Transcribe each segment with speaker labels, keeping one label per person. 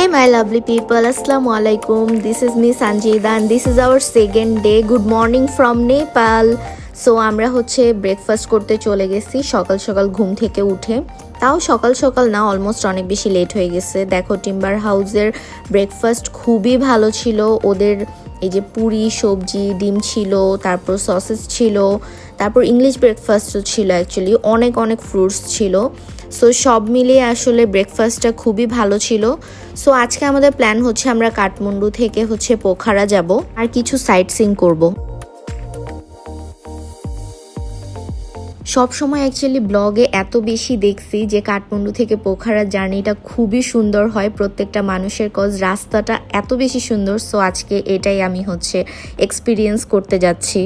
Speaker 1: Hey my lovely people, Assalamu alaikum. This is me Sanjida and this is our second day. Good morning from Nepal. So আমরা হচ্ছে breakfast করতে চলে গেছি সকাল সকাল ঘুম থেকে উঠে। তাও সকাল সকাল না, অলমোস্ট অনেক বেশি লেট হয়ে গেছে। দেখো টিম্বার হাউসের ব্রেকফাস্ট খুবই ভালো ছিল। ওদের এই যে পুরি, সবজি, ডিম ছিল, তারপর সসেস ছিল, তারপর ইংলিশ ব্রেকফাস্টও ছিল। অ্যাকচুয়ালি অনেক অনেক ফ্রুটস ছিল। সো সব মিলিয়ে আসলে ব্রেকফাস্টটা খুবই ভালো ছিল। সো আজকে আমাদের প্ল্যান হচ্ছে আমরা কাঠমান্ডু থেকে হচ্ছে পোখারা যাব আর কিছু সাইট সিং করব। সব সময় অ্যাকচুয়ালি ব্লগে এত বেশি দেখছি যে কাঠমান্ডু থেকে পোখারার জার্নিটা খুবই সুন্দর হয় প্রত্যেকটা মানুষের, কজ রাস্তাটা এত বেশি সুন্দর। সো আজকে এটাই আমি হচ্ছে এক্সপিরিয়েন্স করতে যাচ্ছি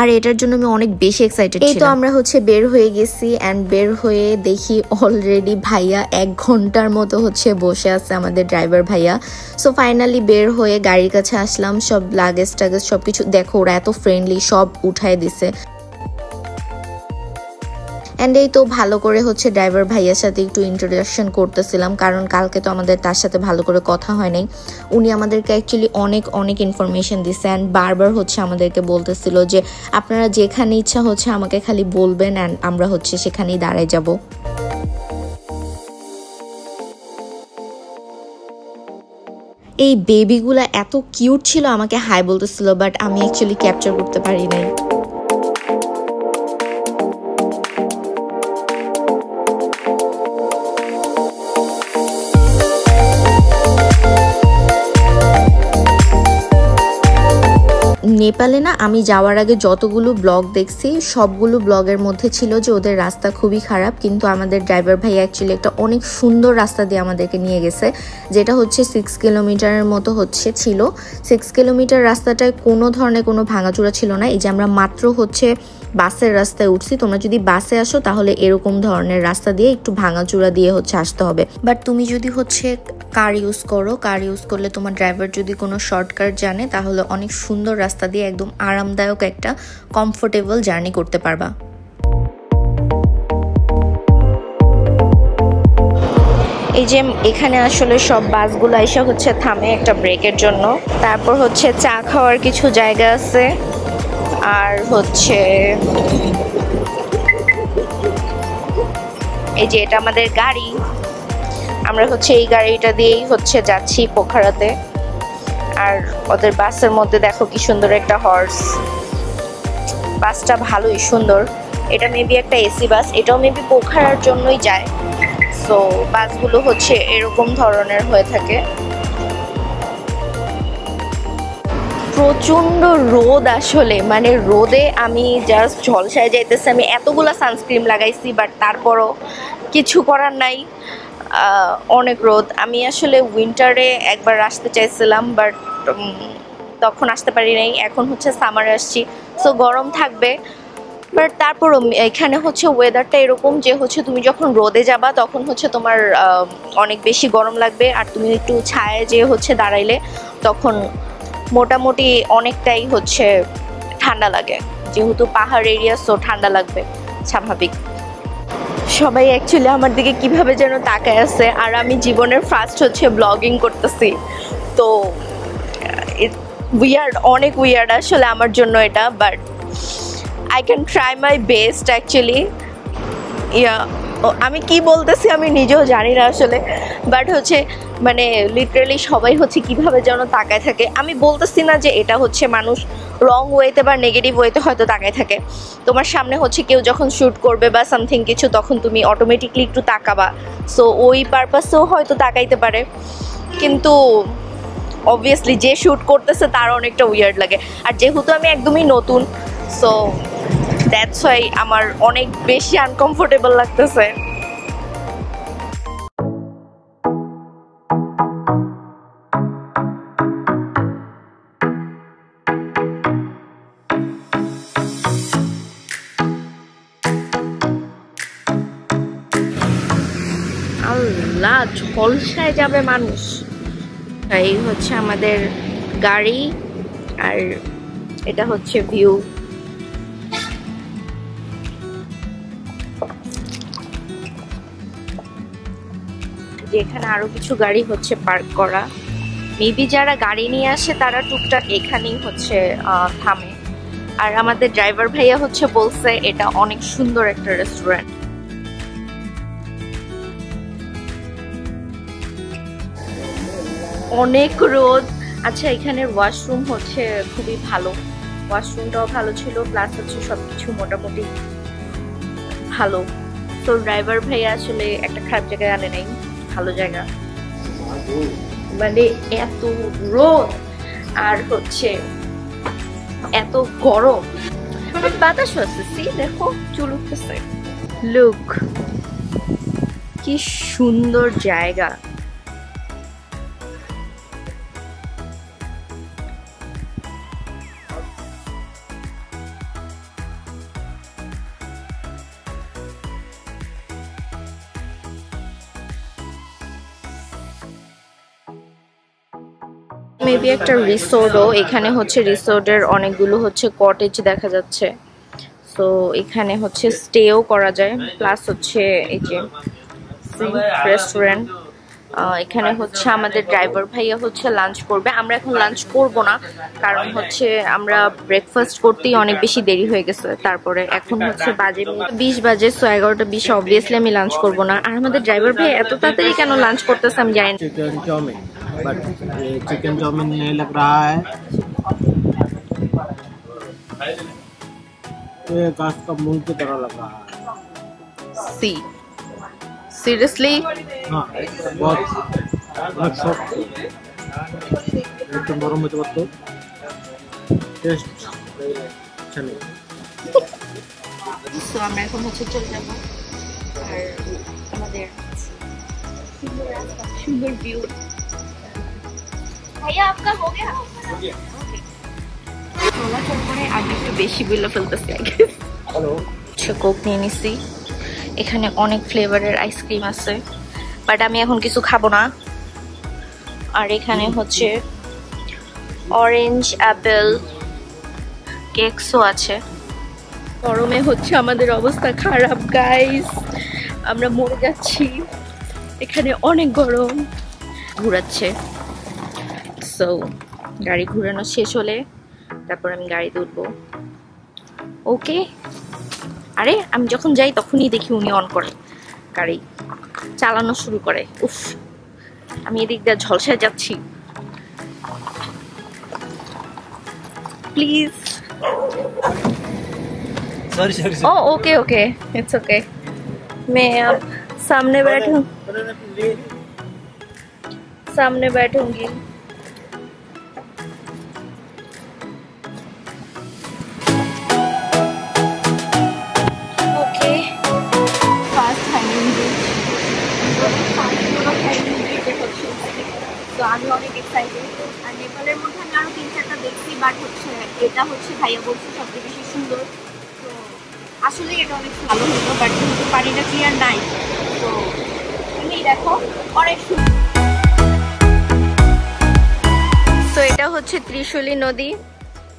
Speaker 1: আর এটার জন্য আমি অনেক বেশি এক্সাইটেড ছিলাম। এই তো আমরা হচ্ছে বের হয়ে গেছি অ্যান্ড বের হয়ে দেখি অলরেডি ভাইয়া 1 ঘন্টার মতো হচ্ছে বসে আছে, আমাদের ড্রাইভার ভাইয়া। সো ফাইনালি বের হয়ে গাড়ির কাছে আসলাম, সব লাগেজ টাগেজ সবকিছু দেখো ওরা এত ফ্রেন্ডলি, সব উঠায় দিছে। অ্যান্ড এই তো ভালো করে হচ্ছে ড্রাইভার ভাইয়ার সাথে একটু ইন্ট্রোডাকশন করতেছিলাম, কারণ কালকে তো আমাদের তার সাথে ভালো করে কথা হয় নাই। উনি আমাদেরকে অ্যাকচুয়ালি অনেক ইনফরমেশন দিচ্ছে অ্যান্ড বারবার হচ্ছে আমাদেরকে বলতেছিল যে আপনারা যেখানে ইচ্ছা হচ্ছে আমাকে খালি বলবেন অ্যান্ড আমরা হচ্ছে সেখানেই দাঁড়ায় যাব। এই বেবিগুলা এত কিউট ছিল, আমাকে হাই বলতেছিল, বাট আমি অ্যাকচুয়ালি ক্যাপচার করতে পারি নাই। নেপালে না আমি যাওয়ার আগে যতগুলো ব্লগ দেখছি সবগুলো ব্লগের মধ্যে ছিল যে ওদের রাস্তা খুবই খারাপ, কিন্তু আমাদের ড্রাইভার ভাই অ্যাকচুয়ালি একটা অনেক সুন্দর রাস্তা দিয়ে আমাদেরকে নিয়ে গেছে, যেটা হচ্ছে 6 কিলোমিটারের মতো হচ্ছে ছিল। 6 কিলোমিটার রাস্তাটায় কোনো ধরনের কোনো ভাঙাচোরা ছিল না। এই যে আমরা মাত্র হচ্ছে বাসের রাস্তায় উঠছি, তোমরা যদি বাসে আসো তাহলে এরকম ধরনের রাস্তা দিয়ে একটু ভাঙাচোরা দিয়ে হচ্ছে আসতে হবে। বাট তুমি যদি হচ্ছে কার ইউজ করো, কার ইউজ করলে তোমার ড্রাইভার যদি কোনো শর্টকাট জানে তাহলে অনেক সুন্দর রাস্তা দিয়ে একদম আরামদায়ক একটা কমফোর্টেবল জার্নি করতে পারবা। এই যে এখানে আসলে সব বাসগুলো এসে হচ্ছে থামে একটা ব্রেকের জন্য, তারপর হচ্ছে চা খাওয়ার কিছু জায়গা আছে, আর হচ্ছে এই যে এটা আমাদের গাড়ি, আমরা হচ্ছে এই গাড়িটা দিয়েই হচ্ছে যাচ্ছি পোখারাতে। আর ওদের বাসের মধ্যে দেখো কি সুন্দর একটা হর্স, বাসটা ভালোই সুন্দর। এটা মেবি একটা এসি বাস, এটাও মেবি পোখারার জন্যই যায়। সো বাসগুলো হচ্ছে এরকম ধরনের হয়ে থাকে। প্রচন্ড রোদ আসলে, মানে রোদে আমি জাস্ট ঝলসায় যাইতেছি। আমি এতগুলো সানস্ক্রিন লাগাইছি বাট তারপরও কিছু করার নাই, অনেক রোদ। আমি আসলে উইন্টারে একবার আসতে চাইছিলাম বাট তখন আসতে পারি নাই। এখন হচ্ছে সামারে আসছি, সো গরম থাকবে। বাট তারপরও এখানে হচ্ছে ওয়েদারটা এরকম যে হচ্ছে তুমি যখন রোদে যাবা তখন হচ্ছে তোমার অনেক বেশি গরম লাগবে, আর তুমি একটু ছায়ায় যে হচ্ছে দাঁড়াইলে তখন মোটামুটি অনেকটাই হচ্ছে ঠান্ডা লাগে, যেহেতু পাহাড় এরিয়া, সো ঠান্ডা লাগবে স্বাভাবিক। সবাই অ্যাকচুয়ালি আমার দিকে কিভাবে যেন তাকায় আছে, আর আমি জীবনের ফার্স্ট হচ্ছে ব্লগিং করতেছি, তো উইয়ার্ড, অনেক উইয়ার্ড আসলে আমার জন্য এটা, but I can try my best actually. আমি কি বলতেছি আমি নিজেও জানি না আসলে, বাট হচ্ছে মানে লিটারালি সবাই হচ্ছে কিভাবে যেন তাকায় থাকে। আমি বলতেছি না যে এটা হচ্ছে মানুষ রং ওয়েতে বা নেগেটিভ ওয়েতে হয়তো তাকায় থাকে। তোমার সামনে হচ্ছে কেউ যখন শ্যুট করবে বা সামথিং কিছু, তখন তুমি অটোমেটিকলি একটু তাকাবা, সো ওই পারপাসেও হয়তো তাকাইতে পারে, কিন্তু অবভিয়াসলি যে শ্যুট করতেছে তার অনেকটা উইয়ার্ড লাগে। আর যেহেতু আমি একদমই নতুন, সো দ্যাটস ওয়াই আমার অনেক বেশি আনকমফোর্টেবল লাগতেছে। আল্লাহ, ঝলসায় যাবে মানুষ। এই হচ্ছে আমাদের গাড়ি আর এটা হচ্ছে ভিউ। যে এখানে আরো কিছু গাড়ি হচ্ছে পার্ক করা। মেবি যারা গাড়ি নিয়ে আসে তারা টুকটাক এখানেই হচ্ছে থামে। আর আমাদের ড্রাইভার ভাইয়া হচ্ছে বলছে এটা অনেক সুন্দর একটা রেস্টুরেন্ট। অনেক রোদ। আচ্ছা, এখানের ওয়াশরুম হচ্ছে খুবই ভালো, ওয়াশরুমটাও ভালো ছিল, প্লাস হচ্ছে সবকিছু মোটামুটি ভালো। তো ড্রাইভার ভাই আসলে একটা খারাপ জায়গায় আনে নাই, ভালো জায়গা। মানে এত রোদ আর হচ্ছে এত গরম, বাতাস আসছে, দেখো চুল উঠতেছে। লুক, কি সুন্দর জায়গা। মেবি একটা রিসোর্টও, এখানে হচ্ছে রিসোর্টের অনেকগুলো হচ্ছে কটেজ দেখা যাচ্ছে। সো এখানে হচ্ছে স্টেও করা যায়, প্লাস হচ্ছে এই যে রেস্টুরেন্ট। এখানে হচ্ছে আমাদের ড্রাইভার ভাইয়া হচ্ছে লাঞ্চ করবে। আমরা এখন লাঞ্চ করব না, কারণ হচ্ছে আমরা ব্রেকফাস্ট করতেই অনেক বেশি দেরি হয়ে গেছে। তারপরে এখন হচ্ছে বাজে 20 বাজে, সো 11টা 20 অবভিয়াসলি আমি লাঞ্চ করব না। আর আমাদের ড্রাইভার ভাই এত তাড়াতাড়ি কেন লাঞ্চ করতেছে আমি জানি না।
Speaker 2: चिकन चाउमीन, बट ये चिकन चाउमीन नहीं लग रहा है, ये काश का मूंग की तरह लग रहा है।
Speaker 1: सी सीरियसली
Speaker 2: हाँ, बहुत सॉफ्ट, एकदम नरम होते तो टेस्ट अच्छा नहीं।
Speaker 1: সো আমরা এখন হচ্ছে চলে যাব। আর আমাদের সুন্দর ভিউ। ভাইয়া আপনার हो गया? ওকে। খাওয়া পরে আগে একটু বেশি বলে ফেলতেছি আগে।
Speaker 2: हेलो,
Speaker 1: কোক নিয়ে নিছি। এখানে অনেক ফ্লেভারের আইসক্রিম আছে, বাট আমি এখন কিছু খাবো না। আর এখানে হচ্ছে অরেঞ্জ অ্যাপেল কেকসও আছে। গরমে হচ্ছে আমাদের অবস্থা খারাপ গাইস, আমরা মরে যাচ্ছি। এখানে অনেক গরম, ঘুরাচ্ছে। সো গাড়ি ঘুরানো শেষ হলে তারপর আমি গাড়িতে উঠবো। ওকে। আরে আমি যখন যাই তখনই দেখি উনি অন করে গাড়ি চালানো শুরু করে। উফ, আমি এদিক দিয়ে ঝলসায় যাচ্ছি। Please.
Speaker 2: Sorry
Speaker 1: oh okay okay, it's okay. मैं अब सामने बैठूंगी। Okay, fast hanging bridge. তো আমি অনেক এক্সাইটেড। আর নেপালের মধ্যে আমি আরো 3-4টা দেখছি, বাট হচ্ছে এটা হচ্ছে ভাইয়া বলছে সবচেয়ে বেশি সুন্দর। তো আসলে এটা অনেক ভালো হতো, বাট যেহেতু পানিটা ক্লিয়ার নাই, তো তুমি দেখো অনেক সুন্দর। তো এটা হচ্ছে ত্রিশূলী নদী।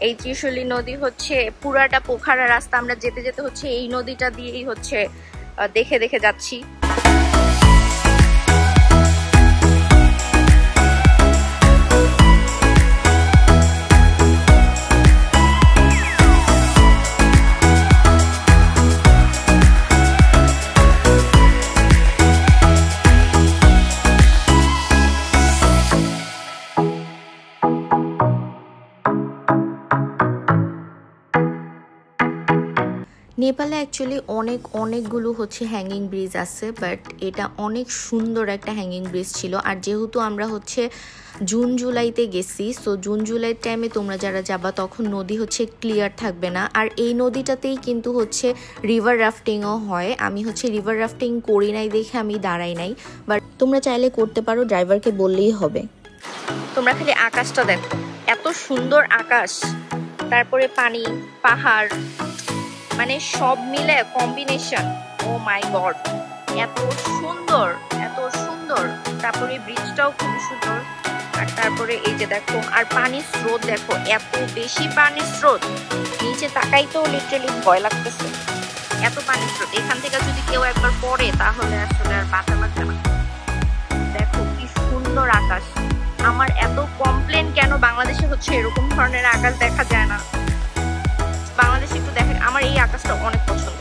Speaker 1: এই ত্রিশূলী নদী হচ্ছে পুরাটা পোখারা রাস্তা, আমরা যেতে যেতে হচ্ছে এই নদীটা দিয়েই হচ্ছে দেখে দেখে যাচ্ছি। নেপালে অ্যাকচুয়ালি অনেকগুলো হচ্ছে হ্যাঙ্গিং ব্রিজ আছে, বাট এটা অনেক সুন্দর একটা হ্যাঙ্গিং ব্রিজ ছিল। আর যেহেতু আমরা হচ্ছে জুন জুলাইতে গেছি, সো জুন জুলাইয়ের টাইমে তোমরা যারা যাবা তখন নদী হচ্ছে ক্লিয়ার থাকবে না। আর এই নদীটাতেই কিন্তু হচ্ছে রিভার রাফটিংও হয়। আমি হচ্ছে রিভার রাফটিং করি নাই দেখে আমি দাঁড়াই নাই, বাট তোমরা চাইলে করতে পারো, ড্রাইভারকে বললেই হবে। তোমরা খালি আকাশটা দেখো, এত সুন্দর আকাশ, তারপরে পানি, পাহাড়, মানে সব মিলে কম্বিনেশন। ও মাই গড, এত সুন্দর, এত সুন্দর। তারপরে ব্রিজটাও খুব সুন্দর। আর তারপরে এই যে দেখো, আর পানির স্রোত দেখো, এত বেশি পানির স্রোত, নিচে তাকাই তো লিটারালি ভয় লাগতেছে, এত পানির স্রোত। এখান থেকে যদি কেউ একবার পড়ে তাহলে আসলে আর বাঁচা লাগবে না। সুন্দর আকাশ। আমার এত কমপ্লেন কেন বাংলাদেশে হচ্ছে এরকম ধরনের আকাশ দেখা যায় না। বাংলাদেশে একটু দেখেন, আমার এই আকাশটা অনেক পছন্দ।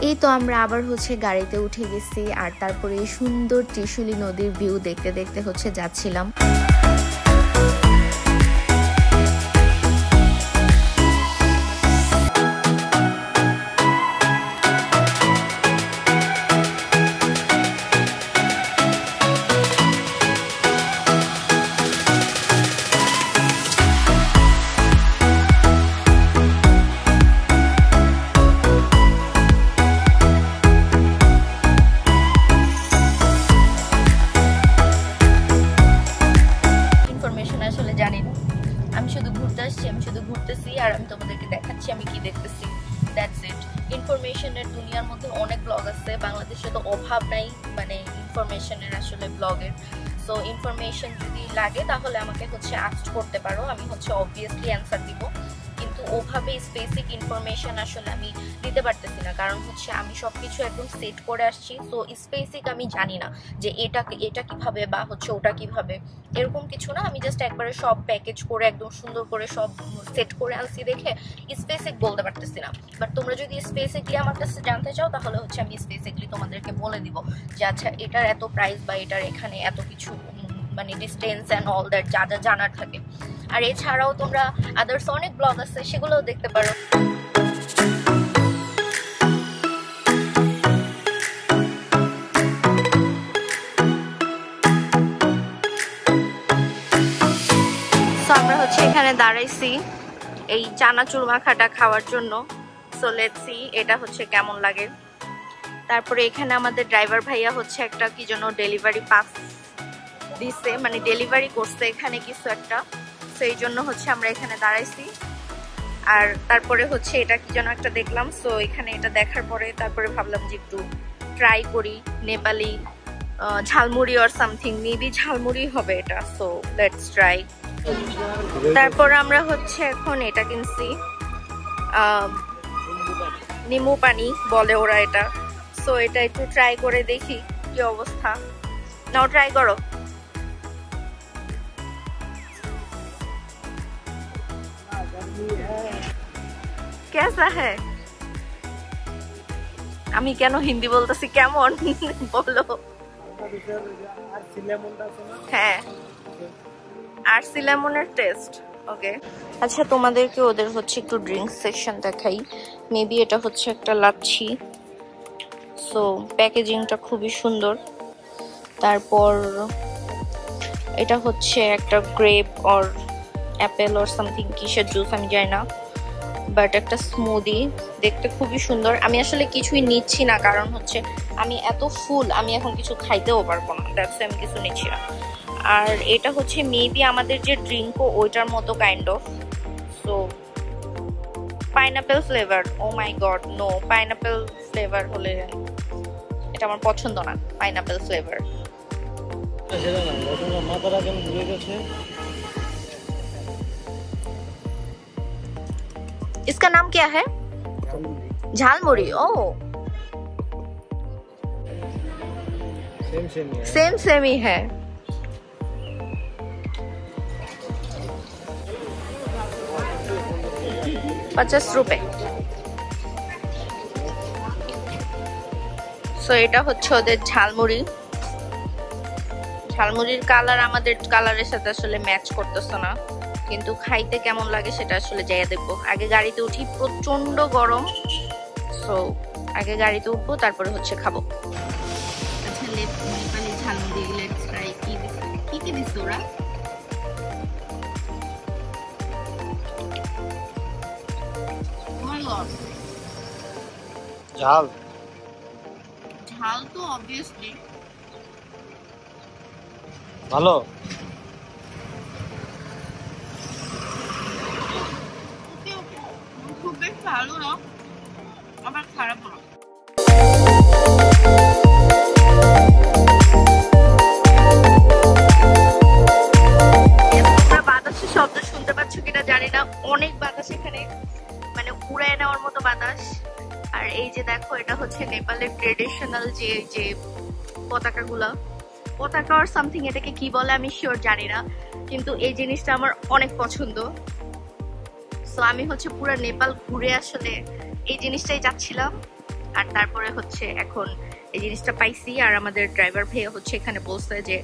Speaker 3: এই তো আমরা আবার হচ্ছে গাড়িতে উঠে গেছি, আর তারপরে এই সুন্দর ত্রিশূলী নদীর ভিউ দেখতে দেখতে হচ্ছে যাচ্ছিলাম।
Speaker 1: আর আমি তোমাদেরকে দেখাচ্ছি আমি কি দেখতেছি। That's it. ইনফরমেশনের দুনিয়ার মধ্যে অনেক ব্লগ আছে, বাংলাদেশে তো অভাব নাই মানে ইনফরমেশনের আসলে ব্লগের। সো ইনফরমেশন যদি লাগে তাহলে আমাকে হচ্ছে আস্ক করতে পারো, আমি হচ্ছে অবভিয়াসলি অ্যান্সার দিব। কিন্তু ওভাবে স্পেসিক ইনফরমেশন আসলে আমি দিতে পারতেছি না, কারণ হচ্ছে আমি সব কিছু একদম সেট করে আসছি। সো স্পেসিক আমি জানি না যে এটা কিভাবে বা হচ্ছে ওটা কিভাবে, এরকম কিছু না। আমি জাস্ট একবারে সব প্যাকেজ করে একদম সুন্দর করে সব সেট করে আনছি দেখে স্পেসিক বলতে পারতেছি না। বাট তোমরা যদি স্পেসিকলি আমার কাছে জানতে চাও তাহলে হচ্ছে আমি স্পেসিকলি তোমাদেরকে বলে দিব যে আচ্ছা এটার এত প্রাইস বা এটার এখানে এত কিছু মানে ডিস্টেন্স অ্যান্ড অল দ্যাট যা যা জানার থাকে। আর এছাড়াও তোমরা আদার্স অনেক ব্লগ আছে সেগুলোও দেখতে পারো। আমরা হচ্ছে এখানে দাঁড়াইছি এই চানাচুর মাখাটা খাওয়ার জন্য। সো লেটস সি এটা হচ্ছে কেমন লাগে। তারপরে এখানে আমাদের ড্রাইভার ভাইয়া হচ্ছে একটা কি জন্য ডেলিভারি পাস দিছে, মানে ডেলিভারি করছে এখানে কিছু একটা, সেই জন্য হচ্ছে আমরা এখানে দাঁড়াইছি। আর তারপরে হচ্ছে এটা কি যেন একটা দেখলাম। সো এখানে এটা দেখার পরে তারপরে ভাবলাম যে একটু ট্রাই করি Nepali jhalmuri or something, maybe jhalmuri হবে এটা। So let's try. তারপর আমরা হচ্ছে এখন এটা কিনছি নিম্বু পানি বলে ওরা এটা। সো এটা একটু ট্রাই করে দেখি কি অবস্থা। নাও ট্রাই করো। কেসা হ্যাঁ, আমি কেন হিন্দি বলতেছি কেমন বলো। হ্যাঁ আরসি লেমনের টেস্ট। ওকে আচ্ছা তোমাদেরকে ওদের হচ্ছে একটু ড্রিঙ্কস সেকশন দেখাই। মেবি এটা হচ্ছে একটা লাচ্ছি। সো প্যাকেজিংটা খুবই সুন্দর। তারপর এটা হচ্ছে একটা grape or Apple or something কিসের জুস আমি জানি না, বাট একটা স্মুদি দেখতে খুবই সুন্দর। আমি আসলে কিছুই নিচ্ছি না কারণ হচ্ছে আমি এত ফুল, আমি এখন কিছু খাইতেও পারবো না, দ্যাটস আমি কিছু নিচ্ছি না। আর এটা হচ্ছে মেবি আমাদের যে ড্রিঙ্কও ওইটার মতো kind of. So pineapple flavour, oh my god no, pineapple flavour হলে এটা আমার পছন্দ না, পাইনাপেল ফ্লেভার। इसका नाम क्या है? झालमुड़ी। ओ सेम ही है। ₹50। সো এটা হচ্ছে ওদের ঝালমুড়ি। ঝালমুড়ির কালার আমাদের কালারের সাথে আসলে ম্যাচ করতেছে না, কিন্তু খাইতে কেমন লাগে সেটা আসলে যাইয়া দেখবো। আগে গাড়িতে উঠি, প্রচন্ড গরম। সো আগে গাড়িতে উঠবো তারপরে হচ্ছে খাবো। আচ্ছা নেপালি ঝালমুড়ি লেটস ট্রাই। কি দিছে ওরা?
Speaker 2: ঝাল
Speaker 1: ঝাল তো অবভিয়াসলি
Speaker 2: ভালো।
Speaker 1: খুব বেশ ভালো না, আবার খারাপ না। বাতাসের শব্দ শুনতে পাচ্ছ কিনা জানি না, অনেক বাতাস এখানে, মানে উড়ায় নেওয়ার মতো বাতাস। আর এই যে দেখো, এটা হচ্ছে নেপালের ট্রেডিশনাল যে যে পতাকাগুলা, পতাকা আর সামথিং, এটাকে কি বলে আমি শিওর জানি না, কিন্তু এই জিনিসটা আমার অনেক পছন্দ। সো আমি হচ্ছে পুরো নেপাল ঘুরে আসলে এই জিনিসটাই যাচ্ছিলাম। আর তারপরে হচ্ছে এখন এই জিনিসটা পাইছি। আর আমাদের ড্রাইভার ভাইয়া হচ্ছে এখানে বলছে যে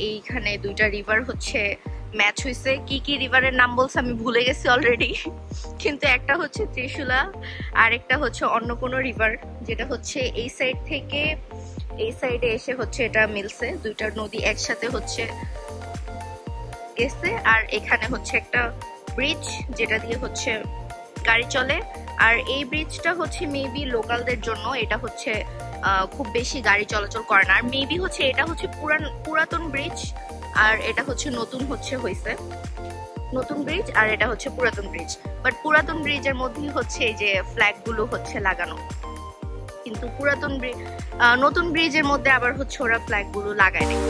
Speaker 1: এইখানে দুইটা রিভার হচ্ছে ম্যাচ হয়েছে। কি কি রিভারের নাম বলছে আমি ভুলে গেছি অলরেডি, কিন্তু একটা হচ্ছে ত্রিশুলা আর একটা হচ্ছে অন্য কোনো রিভার, যেটা হচ্ছে এই সাইড থেকে এই সাইডে এসে হচ্ছে এটা মিলছে, দুইটা নদী একসাথে হচ্ছে গেছে। আর এখানে হচ্ছে একটা ব্রিজ যেটা দিয়ে হচ্ছে গাড়ি চলে। আর এই ব্রিজটা হচ্ছে মেবি লোকালদের জন্য, এটা হচ্ছে খুব বেশি গাড়ি চলাচল করে না। আর মেবি হচ্ছে এটা হচ্ছে পুরাতন ব্রিজ, আর এটা হচ্ছে নতুন হচ্ছে হয়েছে নতুন ব্রিজ, আর এটা হচ্ছে পুরাতন ব্রিজ। বাট পুরাতন ব্রিজের মধ্যেই হচ্ছে এই যে ফ্ল্যাগ গুলো হচ্ছে লাগানো, কিন্তু নতুন ব্রিজের মধ্যে আবার হচ্ছে ওরা ফ্ল্যাগ গুলো লাগায় নাই।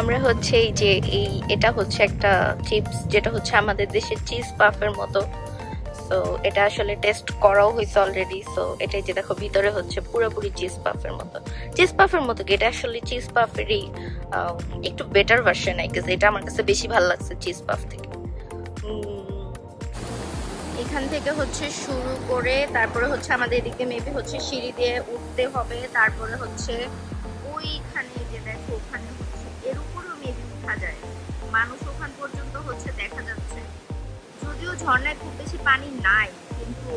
Speaker 1: আমরা হচ্ছে এই যে এটা হচ্ছে একটা চিপস, যেটা হচ্ছে আমাদের দেশের চিজ পাফের মতো। সো এটা আসলে টেস্ট করাও হয়েছে অলরেডি। সো এটাই যে দেখো, ভিতরে হচ্ছে পুরোপুরি চিজ পাফের মতো। চিজ পাফের মতো কি, এটা আসলে চিজ পাফেরই একটু বেটার ভার্সন। আই গেস এটা আমার কাছে বেশি ভালো লাগছে চিজ পাফ থেকে। এখান থেকে হচ্ছে শুরু করে তারপরে হচ্ছে আমাদের এদিকে মেবি হচ্ছে সিঁড়ি দিয়ে উঠতে হবে। তারপরে হচ্ছে ওইখানে যে দেখো, ওখানে হচ্ছে এর উপরেও মেবি উঠা যায়, মানুষ ওখান পর্যন্ত হচ্ছে দেখা যাচ্ছে। যদিও ঝর্ণায় খুব বেশি পানি নাই, কিন্তু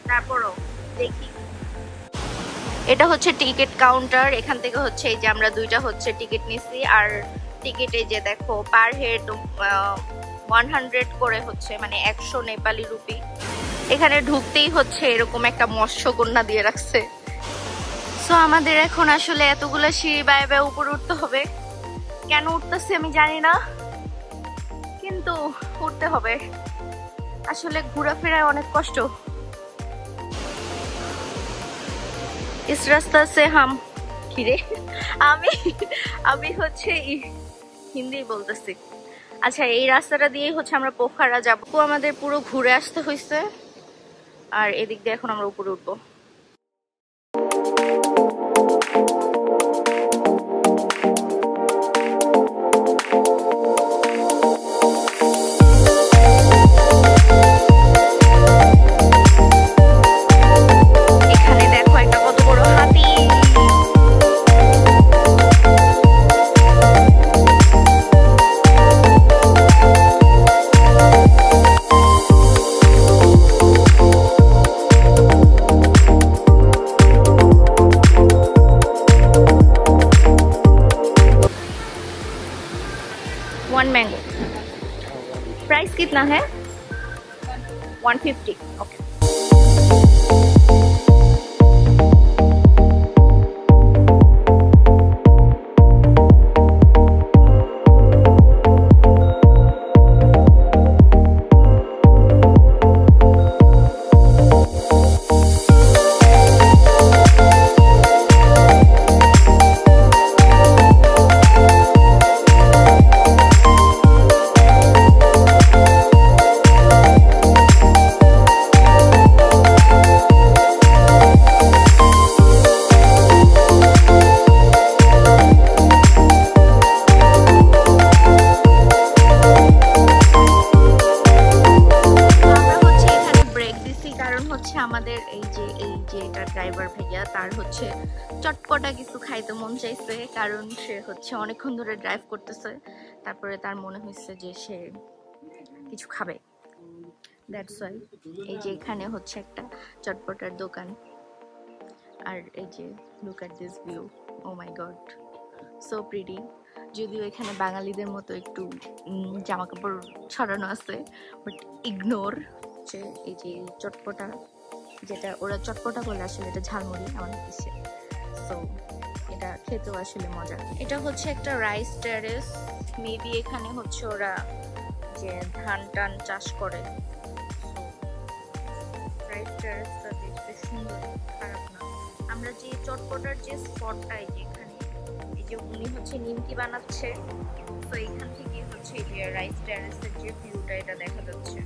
Speaker 1: তারপরও দেখি। এটা হচ্ছে টিকিট কাউন্টার। এখান থেকে হচ্ছে এই যে আমরা দুইটা হচ্ছে টিকিট নিছি। আর টিকিটে যে দেখো পার হেড 100 করে হচ্ছে, মানে 100 নেপালি রুপি। এখানে ঢুকতেই হচ্ছে এরকম একটা মৎস্যকন্যা দিয়ে রাখছে। সো আমাদের এখন আসলে এতগুলো সিঁড়ি বায়ে বায়ে উপরে উঠতে হবে। কেন উঠতেছি আমি জানি না, কিন্তু উঠতে হবে। আসলে ঘোরাফেরায় অনেক কষ্ট। ইস রাস্তা সে হাম কিরে, আমি হচ্ছে হিন্দি বলতেছি। আচ্ছা, এই রাস্তাটা দিয়ে হচ্ছে আমরা পোখারা যাবো। আমাদের পুরো ঘুরে আসতে হয়েছে। আর এদিক দিয়ে এখন আমরা উপরে উঠবো। এখানে দেখো একটা কত বড় হাতি। वन मैंगो प्राइस कितना है? 150। ओके। আমাদের এই যে এটা ড্রাইভার ভাইয়া, তার হচ্ছে চটপটা কিছু খাইতে মন চাইছে, কারণ সে হচ্ছে অনেকক্ষণ ধরে ড্রাইভ করতেছে। তারপরে তার মনে হয়েছে যে সে কিছু খাবে, দ্যাটস ওয়াই এই যে এখানে হচ্ছে একটা চটপটার দোকান। আর এই যে look at this view, oh my god, so pretty. যদিও এখানে বাঙালিদের মতো একটু জামা কাপড় ছড়ানো আছে, বাট ইগনোর। যে এই যে চটপটা, যেটা ওরা চটপটা বলে, আসলে এটা ঝালমুড়ি আমাদের দেশে। সো এটা খেতেও আসলে মজা। এটা হচ্ছে একটা রাইস টেরেস, মেবি এখানে হচ্ছে ওরা যে ধান টান চাষ করে। রাইস টেরেসটা দেখতে সুন্দর, খারাপ না। আমরা যে চটপটার যে স্পটটা যেখানে এই যে উনি হচ্ছে নিমকি বানাচ্ছে, তো এইখান থেকে হচ্ছে এই যে রাইস টেরেসের যে ভিউটা এটা দেখা যাচ্ছে।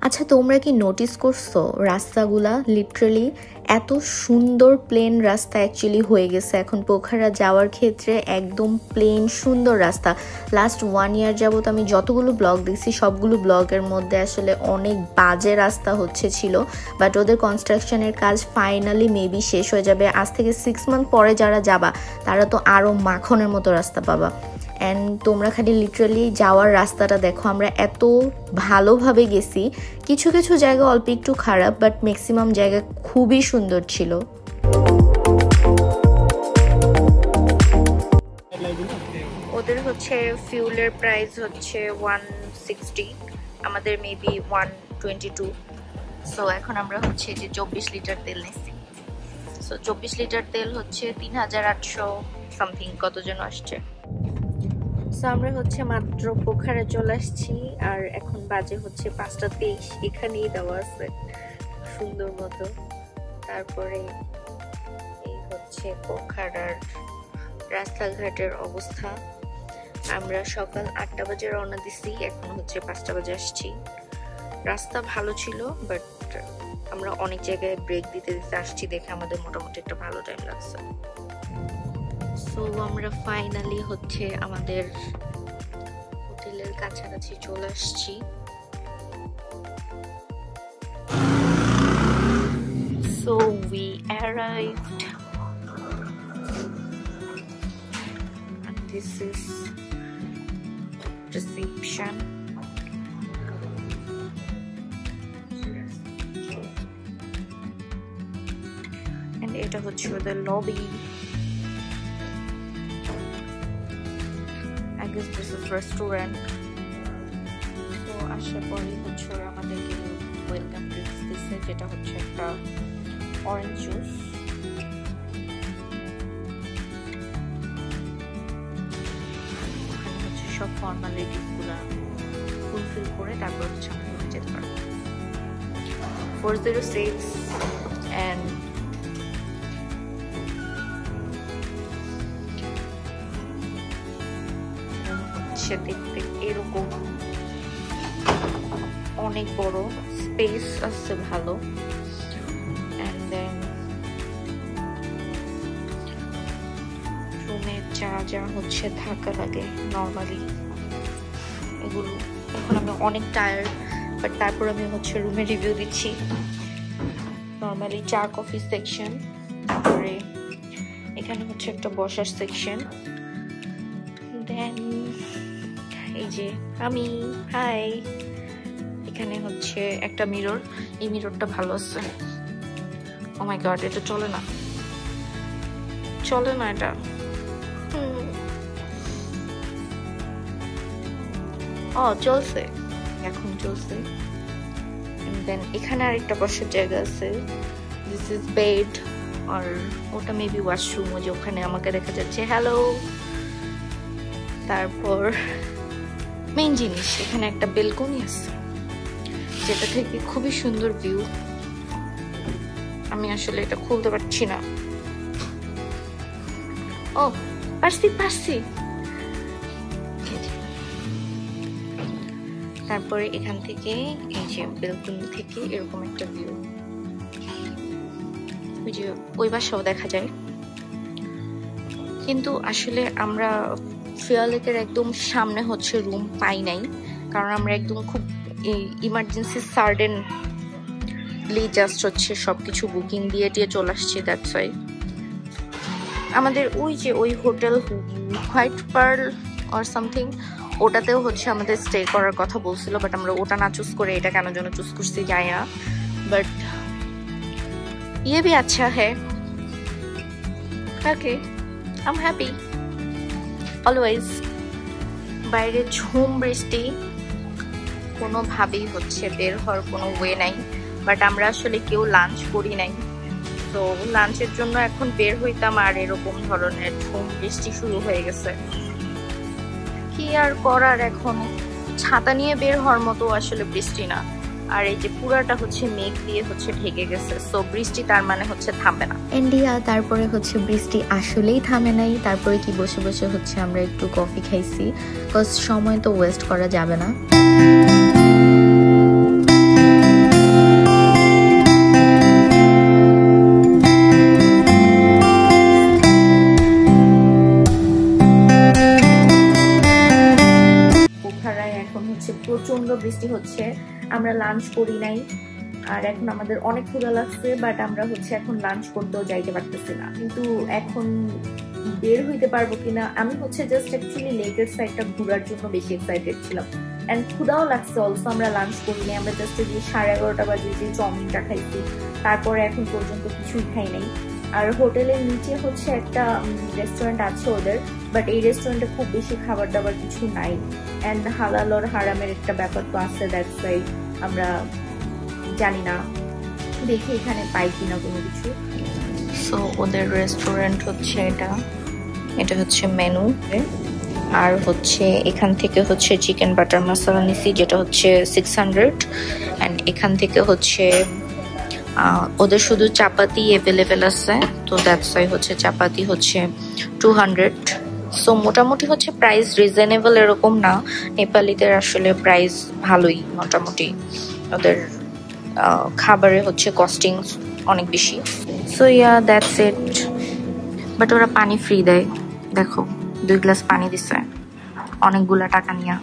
Speaker 3: আচ্ছা, তোমরা কি নোটিস করছো রাস্তাগুলা লিটারালি এত সুন্দর প্লেন রাস্তা অ্যাকচুয়ালি হয়ে গেছে এখন পোখারা যাওয়ার ক্ষেত্রে, একদম প্লেন সুন্দর রাস্তা। লাস্ট 1 ইয়ার যাবত আমি যতগুলো ব্লগ দেখছি সবগুলো ব্লগের মধ্যে আসলে অনেক বাজে রাস্তা ছিল, বাট ওদের কনস্ট্রাকশনের কাজ ফাইনালি মেবি শেষ হয়ে যাবে। আজ থেকে 6 মান্থ পরে যারা যাবা তারা তো আরও মাখনের মতো রাস্তা পাবা। অ্যান্ড তোমরা খালি লিটারালি যাওয়ার রাস্তাটা দেখো, আমরা এত ভালোভাবে গেছি। কিছু কিছু জায়গা অল্প একটু খারাপ, বাট ম্যাক্সিমাম জায়গা খুবই সুন্দর ছিল।
Speaker 1: ওদের হচ্ছে ফিউলের প্রাইস হচ্ছে 160, আমাদের মেবি 122। সো এখন আমরা হচ্ছে যে 24 লিটার তেল নিচ্ছি। সো 24 লিটার তেল হচ্ছে 3800 সামথিং কত যেন আসছে। সো আমরা হচ্ছে মাত্র পোখারে চলে আসছি, আর এখন বাজে হচ্ছে 5:23। এখানেই দেওয়া আছে সুন্দর মতো। তারপরে এই হচ্ছে পোখারার রাস্তাঘাটের অবস্থা। আমরা সকাল 8টা বাজে রওনা দিছি, এখন হচ্ছে 5টা বাজে আসছি। রাস্তা ভালো ছিল, বাট আমরা অনেক জায়গায় ব্রেক দিতে দিতে আসছি দেখে আমাদের মোটামুটি একটা ভালো টাইম লাগছে। সো আমরা ফাইনালি হচ্ছে আমাদের হোটেলের কাছাকাছি চলে আসছি। So we arrived and this is reception. And এটা হচ্ছে the lobby. I guess this is restaurant. So আসার পরে হচ্ছে আমাদেরকে ওয়েলকাম ড্রিঙ্কস দিচ্ছে, যেটা হচ্ছে একটা অরেঞ্জ জুস। ওখানে হচ্ছে সব ফর্মালিটিস গুলা ফুলফিল করে তারপর হচ্ছে আমরা যেতে পারবো। 406 and দেখতে এরকম অনেক বড় স্পেস আছে, ভালো। এন্ড দেন রুমে যা হচ্ছে থাকা লাগে নর্মালি এগুলো। এখন আমি অনেক টায়ার্ড, বাট তারপর আমি হচ্ছে রুমে রিভিউ দিচ্ছি। নর্মালি চা কফি সেকশন, তারপরে এখানে হচ্ছে একটা বসার সেকশন, দেন এই যে আমি হাই, এখানে হচ্ছে একটা মিরর। এই মিররটা ভালো আছে। ও মাই গড, এটা চলে না এটা। ও চলছে, এখন চলছে। দেন এখানে আরেকটা বসার জায়গা আছে, দিস ইজ বেড, আর ওটা মেবি ওয়াশরুম। ওই যে ওখানে আমাকে দেখা যাচ্ছে হ্যালো। তারপর মেইন জিনিস, এখানে একটা বেলকনি আছে যেটা থেকে খুবই সুন্দর ভিউ। আমি আসলে এটা খুলতে পারছি না। ও পারছি। তারপরে এখান থেকে এই যে বেলকনি থেকে এরকম একটা ভিউ, ওই যে ওই বাসাও দেখা যায়। কিন্তু আসলে আমরা ফিয়ালেকের একদম সামনে হচ্ছে রুম পাই নাই, কারণ আমরা একদম খুব ইমার্জেন্সি সাডেনলি জাস্ট হচ্ছে সবকিছু বুকিং দিয়ে চলে আসছি। দ্যাটস ওয়াই আমাদের ওই যে ওই hotel white pearl or something, ওটাতেও হচ্ছে আমাদের স্টে করার কথা বলছিল, বাট আমরা ওটা না চুজ করে এটা কেন যেন চুজ করছি যাই না। বাট ये भी अच्छा है। Okay, I'm happy always। বাইরে ঝুম বৃষ্টি, কোনোভাবেই হচ্ছে বের হওয়ার কোনো ওয়ে নাই, বাট আমরা আসলে কেউ লাঞ্চ করি নাই। তো লাঞ্চের জন্য এখন বের হইতাম, আর এরকম ধরনের ঝুম বৃষ্টি শুরু হয়ে গেছে। কি আর করার, এখন ছাতা নিয়ে বের হওয়ার মতো আসলে বৃষ্টি না। আর এই যে পুরাটা হচ্ছে মেঘ দিয়ে হচ্ছে ঢেকে গেছে, সো বৃষ্টি তার মানে হচ্ছে থামবে না।
Speaker 3: ইন্ডিয়া তারপরে হচ্ছে বৃষ্টি আসলেই থামে নাই। তারপরে কি বসে বসে হচ্ছে আমরা একটু কফি খাইছি, বিকজ সময় তো ওয়েস্ট করা যাবে না।
Speaker 1: পোখারায় এখন হচ্ছে প্রচন্ড বৃষ্টি হচ্ছে, আমরা লাঞ্চ করি নাই, আর এখন আমাদের অনেক ক্ষুধা লাগছে, বাট আমরা হচ্ছে এখন লাঞ্চ করতেও যাইতে পারতেছি না। কিন্তু এখন বের হইতে পারবো কিনা, আমি হচ্ছে জাস্ট অ্যাকচুয়ালি লেকের সাইডটা ঘোরার জন্য বেশি এক্সাইটেড ছিলাম, অ্যান্ড ক্ষুধাও লাগছে অলসো। আমরা লাঞ্চ করি নাই, আমরা জাস্ট যে 11:30 বাজে যে চাউমিনটা খাইছি, তারপরে এখন পর্যন্ত কিছুই খাই নাই। আর হোটেলের নিচে হচ্ছে একটা রেস্টুরেন্ট আছে ওদের, বাট এই রেস্টুরেন্টে খুব বেশি খাবার দাবার কিছু নাই, অ্যান্ড হালাল আর হারামের একটা ব্যাপার তো আছে, দ্যাটস ওয়াই আমরা জানি না, দেখি এখানে পাই কিনা কোনো কিছু। সো ওদের রেস্টুরেন্ট হচ্ছে এটা হচ্ছে মেনু, আর হচ্ছে এখান থেকে হচ্ছে চিকেন বাটার মশলা নিছি যেটা হচ্ছে 600, অ্যান্ড এখান থেকে হচ্ছে ওদের শুধু চাপাতি অ্যাভেলেবেল আছে, তো দ্যাটস ওয়াই হচ্ছে চাপাতি হচ্ছে 200। সো মোটামুটি হচ্ছে প্রাইস রিজনেবল এরকম না, নেপালিদের আসলে প্রাইস ভালোই মোটামুটি, ওদের খাবারে হচ্ছে কস্টিং অনেক বেশি। So yeah that's it, but ওরা পানি ফ্রি দেয়, দেখো 2 গ্লাস পানি দিছে অনেকগুলা টাকা নিয়ে,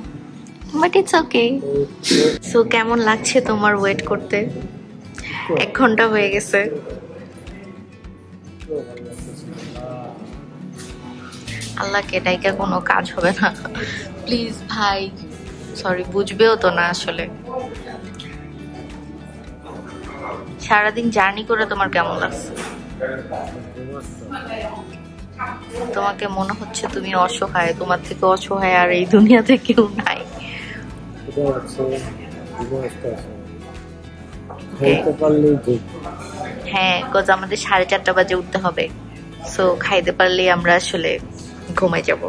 Speaker 1: বাট ইটস ওকে। সো কেমন লাগছে তোমার ওয়েট করতে? 1 ঘন্টা হয়ে গেছে। আল্লাহকে ডাইকা কোনো কাজ হবে না, প্লিজ ভাই, সরি, বুঝবেও তো না আসলে। সারাদিন জার্নি করে তোমার কেমন লাগছে? তোমাকে মনে হচ্ছে তুমি অসহায়, তোমার থেকে অসহায় আর এই দুনিয়াতে কেউ নাই। হ্যাঁ, কজ আমাদের 4:30 বাজে উঠতে হবে, সো খাইতে পারলেই আমরা আসলে ঘুমাই যাব।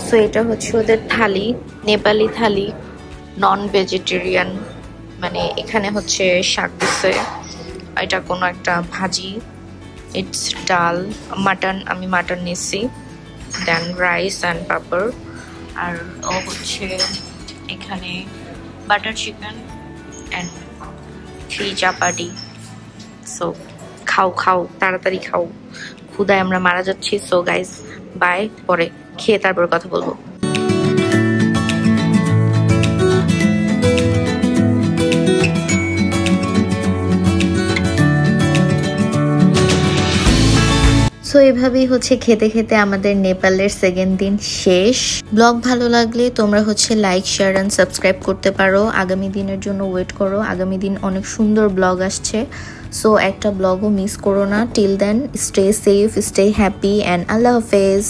Speaker 1: সো এটা হচ্ছে ওদের থালি, নেপালি থালি, নন ভেজিটেরিয়ান, মানে এখানে হচ্ছে শাক দিচ্ছে, এটা কোনো একটা ভাজি, ইটস ডাল, মাটন, আমি মাটন নিচ্ছি, দেন রাইস অ্যান্ড পাপড়, আর ও হচ্ছে এখানে butter chicken and 3 chapati. So খাও খাও, তাড়াতাড়ি খাও, ক্ষুধায় আমরা মারা যাচ্ছি। সো গাইস বাই, পরে খেয়ে তারপর কথা বলবো।
Speaker 3: সো এভাবেই হচ্ছে খেতে খেতে আমাদের নেপালের সেকেন্ড দিন শেষ। ব্লগ ভালো লাগলে তোমরা হচ্ছে লাইক, শেয়ার এন্ড সাবস্ক্রাইব করতে পারো। আগামী দিনের জন্য ওয়েট করো, আগামী দিন অনেক সুন্দর ব্লগ আসছে, সো একটা ব্লগও মিস করো না। Till then stay safe, stay happy, and আল্লাহ হাফেজ।